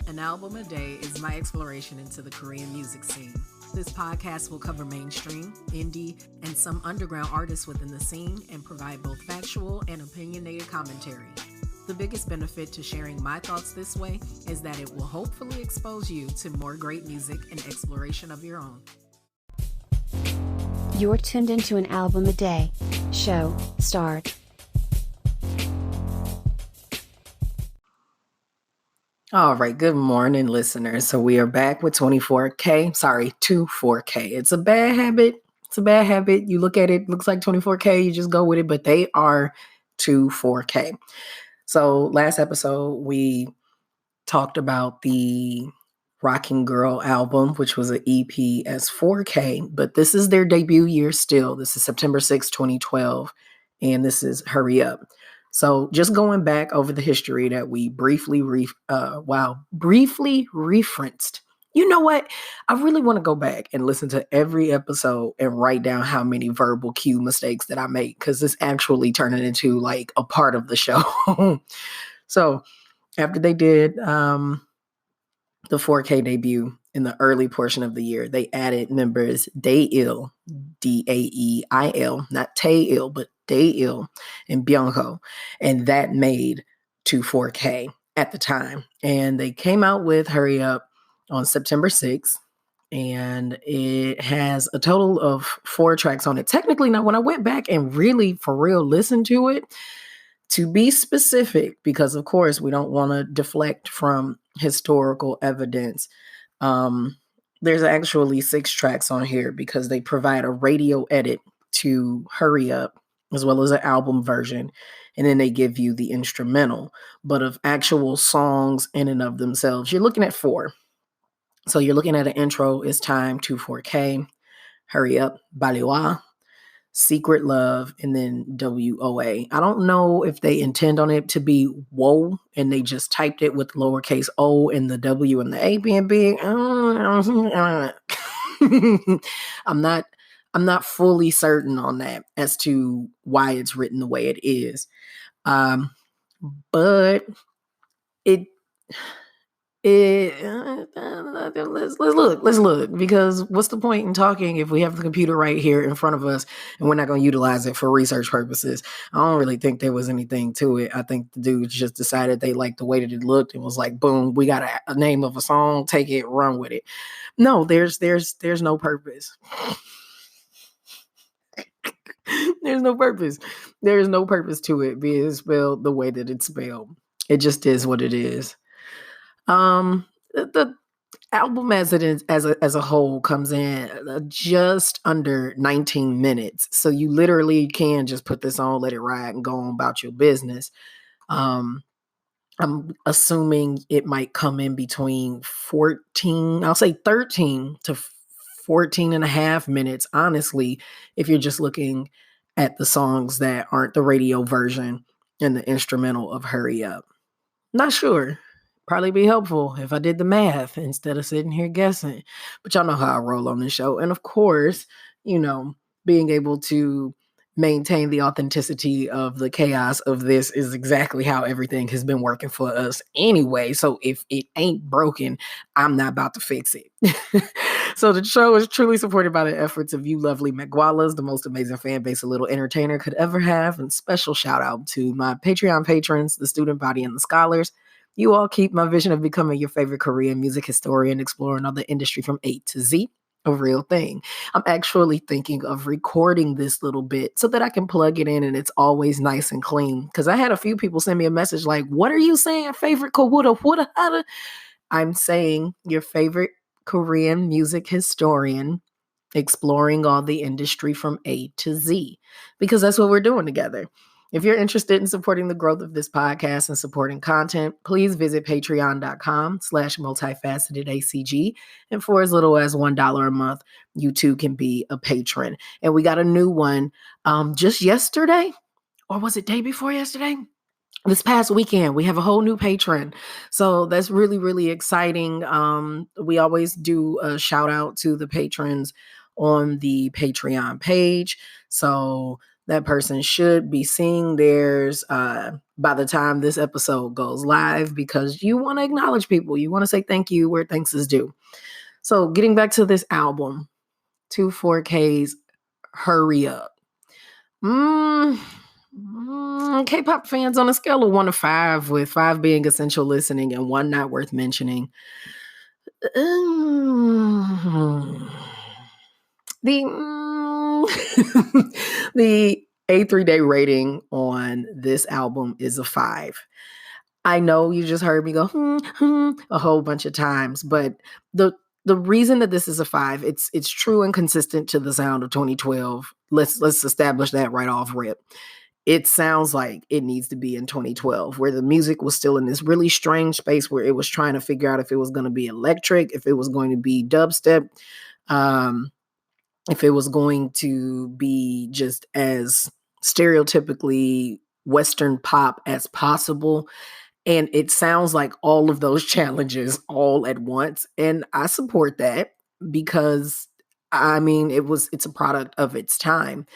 An album a day is my exploration into the Korean music scene. This podcast will cover mainstream, indie, and some underground artists within the scene and provide both factual and opinionated commentary. The biggest benefit to sharing my thoughts this way is that it will hopefully expose you to more great music and exploration of your own. You're tuned into An Album a Day. Show, start. All right, good morning, listeners. So we are back with 24K. It's a bad habit. You look at it, looks like 24K, you just go with it, but they are 24K. So last episode, we talked about the Rocking Girl album, which was an EP as 4K, but this is their debut year still. This is September 6, 2012, and this is Hurry Up. So just going back over the history that we briefly referenced. You know what? I really want to go back and listen to every episode and write down how many verbal cue mistakes that I make, because it's actually turning into like a part of the show. So after they did the 4K debut in the early portion of the year, they added members Daeil, Daeil, not Taeil, but Daeil and Byungho, and that made 4K at the time. And they came out with Hurry Up on September 6th, and it has a total of 4 tracks on it. Technically, now when I went back and really for real listened to it, to be specific, because of course we don't want to deflect from historical evidence, there's actually 6 tracks on here because they provide a radio edit to Hurry Up as well as an album version, and then they give you the instrumental. But of actual songs in and of themselves, you're looking at 4. So you're looking at an intro, It's Time, 24K, Hurry Up, Baliwa, Secret Love, and then WOA. I don't know if they intend on it to be whoa and they just typed it with lowercase o and the W and the A being big. I'm not fully certain on that as to why it's written the way it is. But let's look, because what's the point in talking if we have the computer right here in front of us and we're not going to utilize it for research purposes? I don't really think there was anything to it. I think the dudes just decided they liked the way that it looked and was like, boom, we got a name of a song, take it, run with it. No, there's no purpose. There's no purpose. There is no purpose to it being spelled the way that it's spelled. It just is what it is. The album as a whole comes in just under 19 minutes. So you literally can just put this on, let it ride, and go on about your business. I'm assuming it might come in between 13 to 14 and a half minutes, honestly, if you're just looking at the songs that aren't the radio version and the instrumental of Hurry Up. Not sure. Probably be helpful if I did the math instead of sitting here guessing. But y'all know how I roll on this show. And of course, being able to maintain the authenticity of the chaos of this is exactly how everything has been working for us anyway. So if it ain't broken, I'm not about to fix it. So the show is truly supported by the efforts of you lovely Megwalas, the most amazing fan base a little entertainer could ever have. And special shout out to my Patreon patrons, the student body, and the scholars. You all keep my vision of becoming your favorite Korean music historian, exploring all the industry from A to Z a real thing. I'm actually thinking of recording this little bit so that I can plug it in and it's always nice and clean. Because I had a few people send me a message like, what are you saying? Favorite Kawuda? I'm saying your favorite Korean music historian, exploring all the industry from A to Z, because that's what we're doing together. If you're interested in supporting the growth of this podcast and supporting content, please visit patreon.com/multifacetedacg. And for as little as $1 a month, you too can be a patron. And we got a new one just yesterday, or was it day before yesterday? This past weekend, we have a whole new patron. So that's really, really exciting. We always do a shout out to the patrons on the Patreon page. So That person should be seeing theirs by the time this episode goes live, because you want to acknowledge people. You want to say thank you where thanks is due. So getting back to this album, 24K's Hurry Up. K-pop fans, on a scale of 1 to 5, with 5 being essential listening and 1 not worth mentioning, the the A3Day rating on this album is a 5. I know you just heard me go a whole bunch of times, but the reason that this is a 5, it's true and consistent to the sound of 2012. Let's establish that right off rip. It sounds like it needs to be in 2012, where the music was still in this really strange space where it was trying to figure out if it was going to be electric, if it was going to be dubstep, if it was going to be just as stereotypically Western pop as possible. And it sounds like all of those challenges all at once. And I support that, because I mean, it's a product of its time.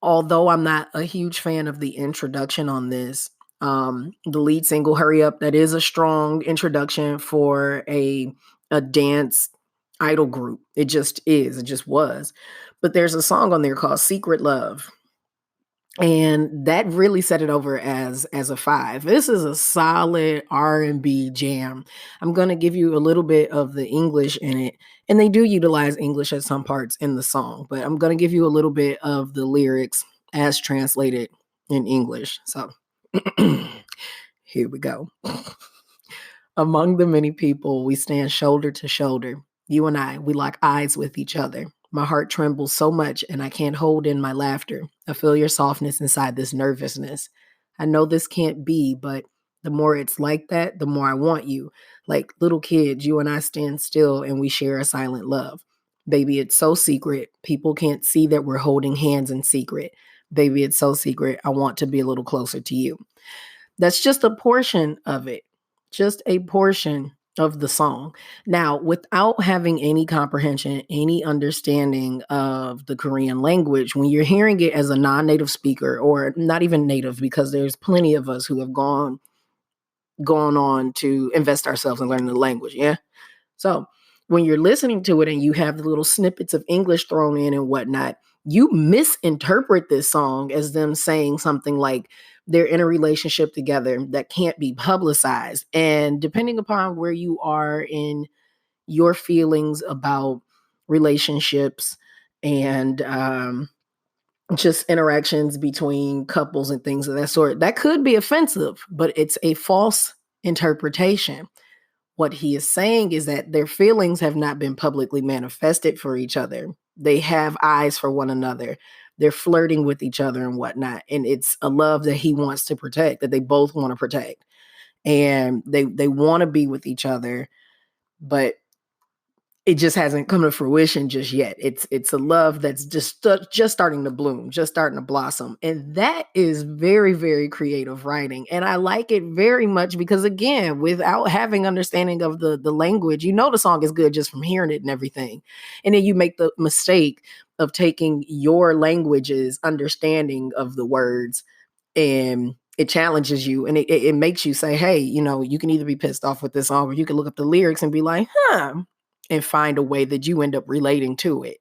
Although I'm not a huge fan of the introduction on this, the lead single Hurry Up, that is a strong introduction for a dance idol group. It just is. It just was. But there's a song on there called Secret Love. And that really set it over as a 5. This is a solid R&B jam. I'm going to give you a little bit of the English in it. And they do utilize English at some parts in the song, but I'm going to give you a little bit of the lyrics as translated in English. So here we go. Among the many people, we stand shoulder to shoulder. You and I, we lock eyes with each other. My heart trembles so much and I can't hold in my laughter. I feel your softness inside this nervousness. I know this can't be, but the more it's like that, the more I want you. Like little kids, you and I stand still and we share a silent love. Baby, it's so secret. People can't see that we're holding hands in secret. Baby, it's so secret. I want to be a little closer to you. That's just a portion of it. Just a portion of the song. Now, without having any comprehension, any understanding of the Korean language, when you're hearing it as a non-native speaker, or not even native, because there's plenty of us who have gone on to invest ourselves in learning the language, yeah? So when you're listening to it and you have the little snippets of English thrown in and whatnot, you misinterpret this song as them saying something like they're in a relationship together that can't be publicized. And depending upon where you are in your feelings about relationships and just interactions between couples and things of that sort, that could be offensive, but it's a false interpretation. What he is saying is that their feelings have not been publicly manifested for each other. They have eyes for one another. They're flirting with each other and whatnot. And it's a love that he wants to protect, that they both want to protect. And they want to be with each other, but it just hasn't come to fruition just yet. It's a love that's just starting to bloom, just starting to blossom. And that is very, very creative writing. And I like it very much because, again, without having understanding of the language, you know the song is good just from hearing it and everything. And then you make the mistake of taking your language's understanding of the words, and it challenges you, and it makes you say, hey, you can either be pissed off with this song, or you can look up the lyrics and be like, and find a way that you end up relating to it.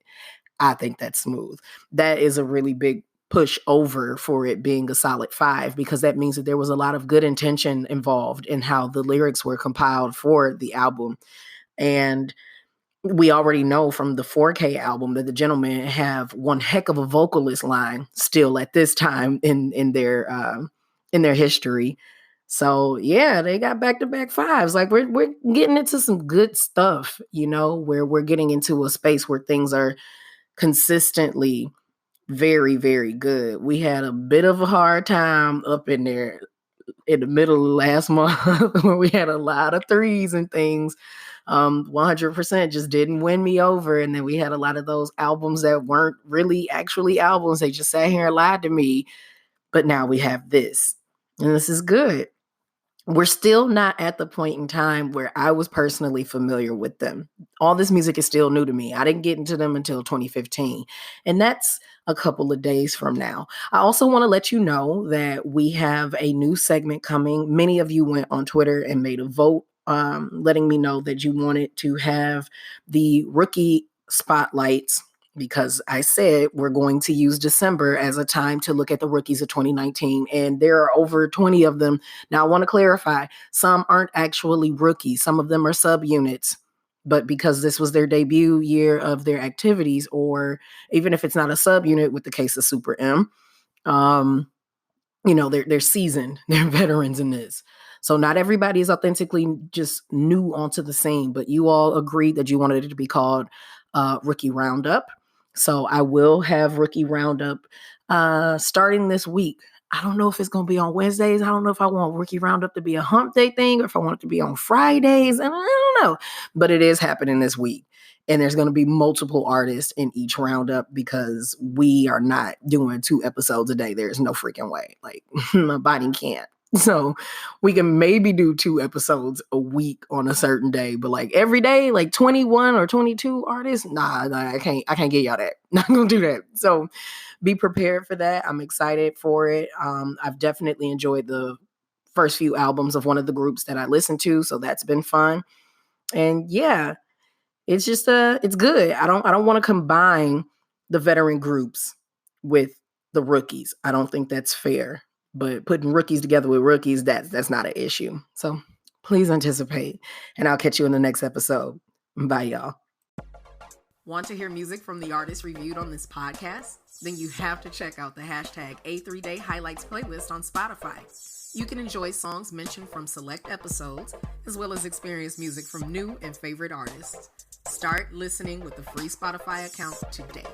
I think that's smooth. That is a really big push over for it being a solid 5, because that means that there was a lot of good intention involved in how the lyrics were compiled for the album. And we already know from the 4K album that the gentlemen have one heck of a vocalist line still at this time in their history. So yeah, they got back-to-back 5s. Like we're getting into some good stuff, where we're getting into a space where things are consistently very, very good. We had a bit of a hard time up in there in the middle of last month where we had a lot of 3s and things. 100% just didn't win me over. And then we had a lot of those albums that weren't really actually albums. They just sat here and lied to me. But now we have this, and this is good. We're still not at the point in time where I was personally familiar with them. All this music is still new to me. I didn't get into them until 2015. And that's a couple of days from now. I also want to let you know that we have a new segment coming. Many of you went on Twitter and made a vote, letting me know that you wanted to have the rookie spotlights, because I said we're going to use December as a time to look at the rookies of 2019. And there are over 20 of them. Now, I want to clarify, some aren't actually rookies. Some of them are subunits. But because this was their debut year of their activities, or even if it's not a subunit with the case of Super M, they're seasoned, they're veterans in this. So not everybody is authentically just new onto the scene, but you all agreed that you wanted it to be called Rookie Roundup. So I will have Rookie Roundup starting this week. I don't know if it's going to be on Wednesdays. I don't know if I want Rookie Roundup to be a hump day thing or if I want it to be on Fridays. And I don't know. But it is happening this week. And there's going to be multiple artists in each roundup because we are not doing 2 episodes a day. There's no freaking way. Like, my body can't. So we can maybe do 2 episodes a week on a certain day, but like every day, like 21 or 22 artists, nah, I can't get y'all that. Not gonna do that. So be prepared for that. I'm excited for it. I've definitely enjoyed the first few albums of one of the groups that I listened to, so that's been fun. And yeah, it's just it's good. I don't want to combine the veteran groups with the rookies. I don't think that's fair. But putting rookies together with rookies, that's not an issue. So please anticipate. And I'll catch you in the next episode. Bye, y'all. Want to hear music from the artists reviewed on this podcast? Then you have to check out the hashtag A3Day Highlights playlist on Spotify. You can enjoy songs mentioned from select episodes, as well as experience music from new and favorite artists. Start listening with the free Spotify account today.